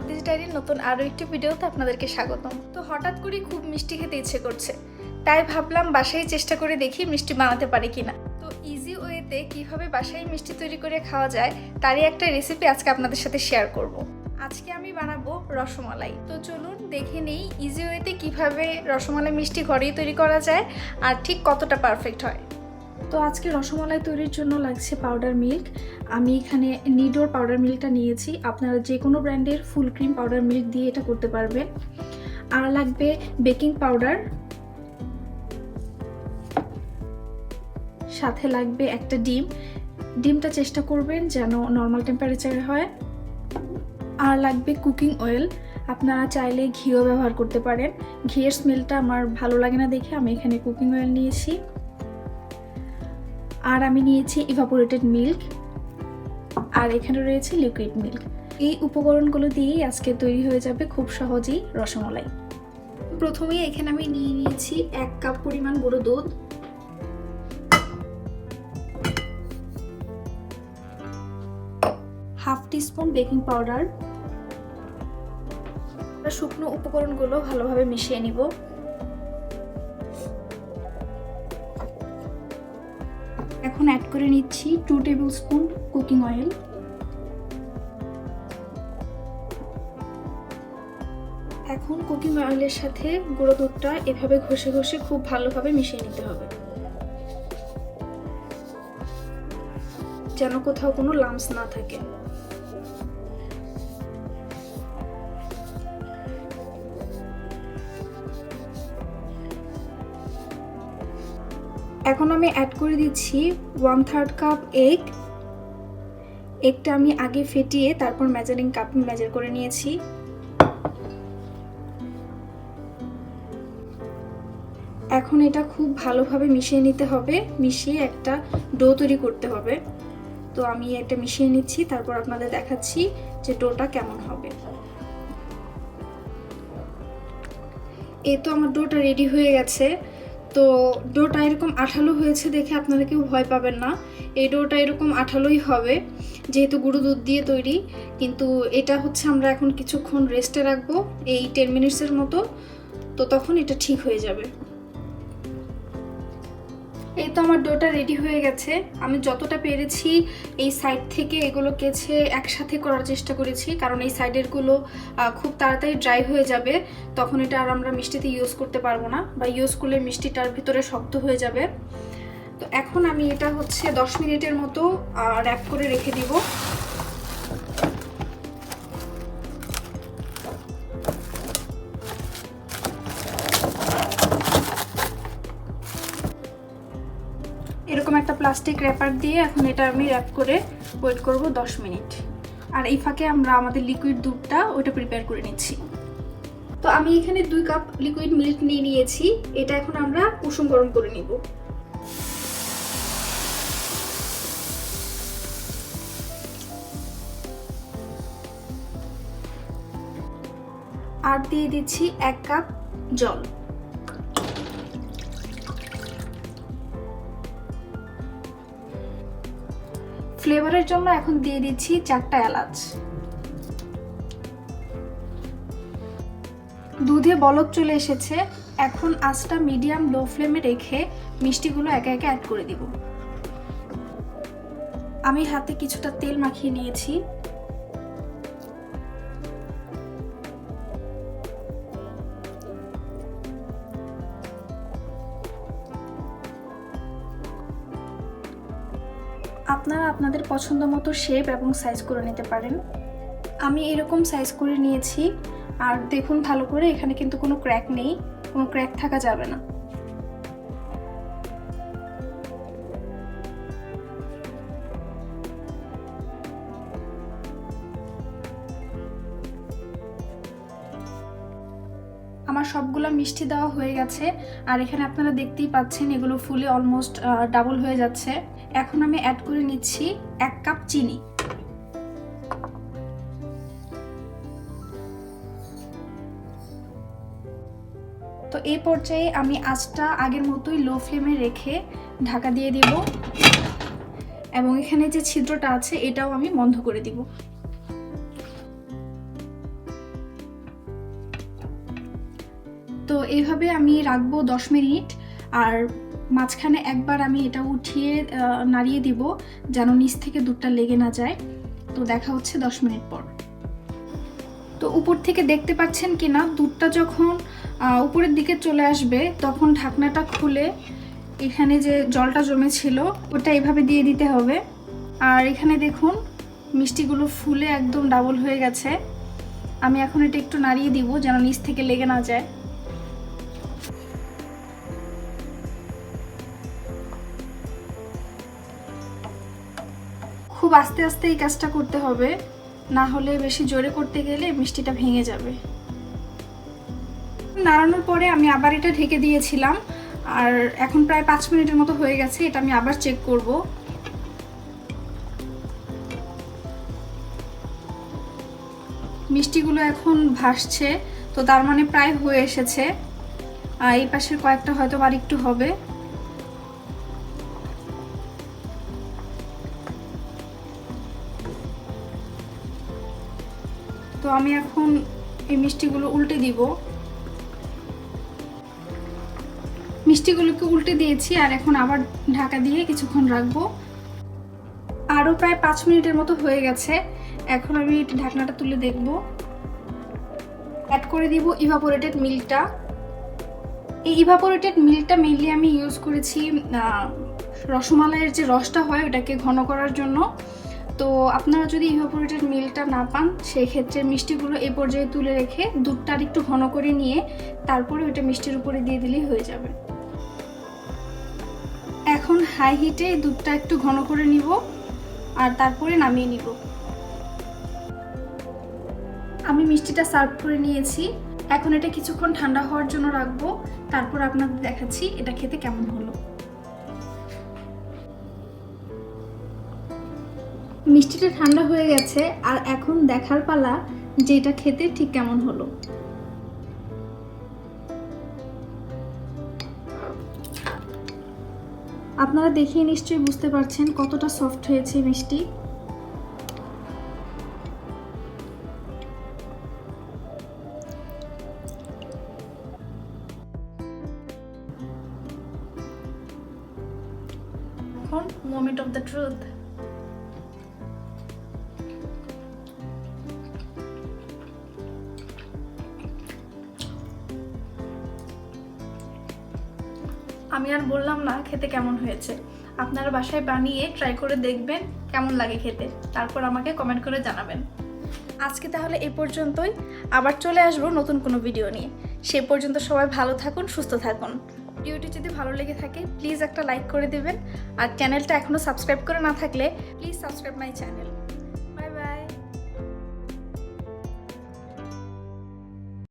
শতাব্দী ডায়েরির নতুন আরও একটি ভিডিওতে আপনাদেরকে স্বাগতম। তো হঠাৎ করে খুব মিষ্টি খেতে ইচ্ছে করছে, তাই ভাবলাম বাসায় চেষ্টা করে দেখি মিষ্টি বানাতে পারি কিনা। তো ইজি ওয়েতে কিভাবে বাসায় মিষ্টি তৈরি করে খাওয়া যায় তারই একটা রেসিপি আজকে আপনাদের সাথে শেয়ার করব। আজকে আমি বানাবো রসমালাই। তো চলুন দেখে নেই ইজি ওয়েতে কিভাবে রসমালাই মিষ্টি ঘরেই তৈরি করা যায় আর ঠিক কতটা পারফেক্ট হয়। তো আজকে রসমালাই তৈরির জন্য লাগছে পাউডার মিল্ক। আমি এখানে নিডোর পাউডার মিল্কটা নিয়েছি, আপনারা যে কোনো ব্র্যান্ডের ফুল ক্রিম পাউডার মিল্ক দিয়ে এটা করতে পারবেন। আর লাগবে বেকিং পাউডার, সাথে লাগবে একটা ডিমটা চেষ্টা করবেন যেন নর্মাল টেম্পারেচারে হয়। আর লাগবে কুকিং অয়েল, আপনারা চাইলে ঘিও ব্যবহার করতে পারেন। ঘিয়ের স্মেলটা আমার ভালো লাগে না দেখে আমি এখানে কুকিং অয়েল নিয়েছি। আর আমি নিয়েছি ইভাপোরেটেড মিল্ক, আর এখানে রয়েছে লিকুইড মিল্ক। এই উপকরণগুলো দিয়েই আজকে তৈরি হয়ে যাবে খুব সহজেই রসমালাই। প্রথমেই এখানে আমি নিয়ে নিয়েছি 1 কাপ পরিমাণ গুঁড়ো দুধ, হাফ টিস্পুন বেকিং পাউডার। শুকনো উপকরণগুলো ভালোভাবে মিশিয়ে নিব। এখন অ্যাড করে নিচ্ছি 2 টেবিল স্পুন কুকিং অয়েল। এখন কুকিং অয়েলের সাথে গুঁড়ো দুধটা এভাবে ঘষে ঘষে খুব ভালোভাবে মিশিয়ে নিতে হবে, যেন কোথাও কোনো লাম্পস না থাকে। এখন আমি অ্যাড করে দিচ্ছি 1/3 কাপ এগটা আমি আগে ফেটিয়ে তারপর মেজারিং কাপ মেজার করে নিয়েছি। এখন এটা খুব ভালোভাবে মিশিয়ে নিতে হবে, মিশিয়ে একটা ডো তৈরি করতে হবে। তো আমি এটা মিশিয়ে নিচ্ছি, তারপর আপনাদের দেখাচ্ছি যে ডোটা কেমন হবে। এই তো আমার ডোটা রেডি হয়ে গেছে। তো ডোটা এরকম আঠালো হয়েছে দেখে আপনারা কেউ ভয় পাবেন না, এই ডোটা এরকম আঠালোই হবে যেহেতু গুঁড়ো দুধ দিয়ে তৈরি। কিন্তু এটা হচ্ছে আমরা এখন কিছুক্ষণ রেস্টে রাখবো, এই 10 মিনিটসের মতো, তো তখন এটা ঠিক হয়ে যাবে। এই তো আমার ডোটা রেডি হয়ে গেছে। আমি যতটা পেরেছি এই সাইড থেকে এগুলো কেচে একসাথে করার চেষ্টা করেছি, কারণ এই সাইডেরগুলো খুব তাড়াতাড়ি ড্রাই হয়ে যাবে, তখন এটা আর আমরা মিষ্টিতে ইউজ করতে পারবো না, বা ইউজ করলে মিষ্টিটার ভিতরে শক্ত হয়ে যাবে। তো এখন আমি এটা হচ্ছে 10 মিনিটের মতো র্যাপ করে রেখে দিব। এরকম একটা প্লাস্টিক র্যাপার দিয়ে এখন এটা আমি র্যাপ করে ওয়েট করব 10 মিনিট। আর এই ফাঁকে আমরা আমাদের লিকুইড দুধটা ওইটা প্রিপেয়ার করে নিচ্ছি। তো আমি এখানে 2 কাপ লিকুইড মিল্ক নিয়ে নিয়েছি, এটা এখন আমরা কুসুম গরম করে নিব। আর দিয়ে দিচ্ছি 1 কাপ জল। ফ্লেভারের জন্য এখন দিয়ে দিচ্ছি 4টা এলাচ। দুধে বলক চলে এসেছে, এখন আঁচটা মিডিয়াম লো ফ্লেমে রেখে মিষ্টিগুলো একে একে অ্যাড করে দিব। আমি হাতে কিছুটা তেল মাখিয়ে নিয়েছি। আপনারা আপনাদের পছন্দ মতো শেপ এবং সাইজ করে নিতে পারেন। আমি এরকম সাইজ করে নিয়েছি। আর দেখুন ভালো করে, এখানে কিন্তু কোনো ক্র্যাক নেই, কোনো ক্র্যাক থাকা যাবে না। আমার সবগুলো মিষ্টি দেওয়া হয়ে গেছে, আর এখানে আপনারা দেখতেই পাচ্ছেন এগুলো ফুলে অলমোস্ট ডাবল হয়ে যাচ্ছে। এখন আমি অ্যাড করে নিচ্ছি 1 কাপ চিনি। তো এই পর্যায়ে আমি আঁচটা আগের মতোই লো ফ্লেমে রেখে ঢাকা দিয়ে দিব, এবং এখানে যে ছিদ্রটা আছে এটাও আমি বন্ধ করে দিব। তো এইভাবে আমি রাখবো 10 মিনিট, আর মাঝখানে একবার আমি এটা উঠিয়ে নাড়িয়ে দিব যেন নিচ থেকে দুধটা লেগে না যায়। তো দেখা হচ্ছে 10 মিনিট পর। তো উপর থেকে দেখতে পাচ্ছেন কিনা, দুধটা যখন উপরের দিকে চলে আসবে তখন ঢাকনাটা খুলে এখানে যে জলটা জমেছিল ওটা এভাবে দিয়ে দিতে হবে। আর এখানে দেখুন মিষ্টিগুলো ফুলে একদম ডাবল হয়ে গেছে। আমি এখন এটা একটু নাড়িয়ে দিব যেন নিচ থেকে লেগে না যায়। খুব আস্তে আস্তে এই কাজটা করতে হবে, না হলে বেশি জোরে করতে গেলে মিষ্টিটা ভেঙে যাবে। নাড়ানোর পরে আমি আবার এটা ঢেকে দিয়েছিলাম, আর এখন প্রায় 5 মিনিটের মতো হয়ে গেছে। এটা আমি আবার চেক করব। মিষ্টিগুলো এখন ভাসছে, তো তার মানে প্রায় হয়ে এসেছে। এই পাশের কয়েকটা হয়তো আর একটু হবে। তো আমি এখন এই মিষ্টিগুলো উল্টে দিব। মিষ্টিগুলোকে উল্টে দিয়েছি, আর এখন আবার ঢাকা দিয়ে কিছুক্ষণ রাখবো। আরও প্রায় 5 মিনিটের মতো হয়ে গেছে। এখন আমি ঢাকনাটা তুলে দেখব। অ্যাড করে দিব ইভাপোরেটেড মিল্কটা। এই ইভাপোরেটেড মিল্কটা মেইনলি আমি ইউজ করেছি রসমালাইয়ের যে রসটা হয় ওটাকে ঘন করার জন্য। তো আপনারা যদি ইভাপোরেটেড মিল্কটা না পান, সেই ক্ষেত্রে মিষ্টিগুলো এই পর্যায়ে তুলে রেখে দুধটা আর একটু ঘন করে নিয়ে তারপরে ওইটা মিষ্টির উপরে দিয়ে দিলেই হয়ে যাবে। এখন হাই হিটে দুধটা একটু ঘন করে নিব, আর তারপরে নামিয়ে নিব। আমি মিষ্টিটা সার্ভ করে নিয়েছি। এখন এটা কিছুক্ষণ ঠান্ডা হওয়ার জন্য রাখবো, তারপর আপনাদের দেখাচ্ছি এটা খেতে কেমন হলো। মিষ্টিটা ঠান্ডা হয়ে গেছে, আর এখন দেখার পালা যে এটা খেতে ঠিক কেমন হলো। আপনারা দেখেই নিশ্চয়ই বুঝতে পারছেন কতটা সফট হয়েছে মিষ্টি। এখন মোমেন্ট অফ দ্য ট্রুথ। আমি আর বললাম না খেতে কেমন হয়েছে। আপনারা বাসায় বানিয়ে ট্রাই করে দেখবেন কেমন লাগে খেতে, তারপর আমাকে কমেন্ট করে জানাবেন। আজকে তাহলে এই পর্যন্তই, আবার চলে আসবো নতুন কোনো ভিডিও নিয়ে। সে পর্যন্ত সবাই ভালো থাকুন, সুস্থ থাকুন। ভিডিওটি যদি ভালো লেগে থাকে প্লিজ একটা লাইক করে দিবেন, আর চ্যানেলটা এখনও সাবস্ক্রাইব করে না থাকলে প্লিজ সাবস্ক্রাইব মাই চ্যানেল।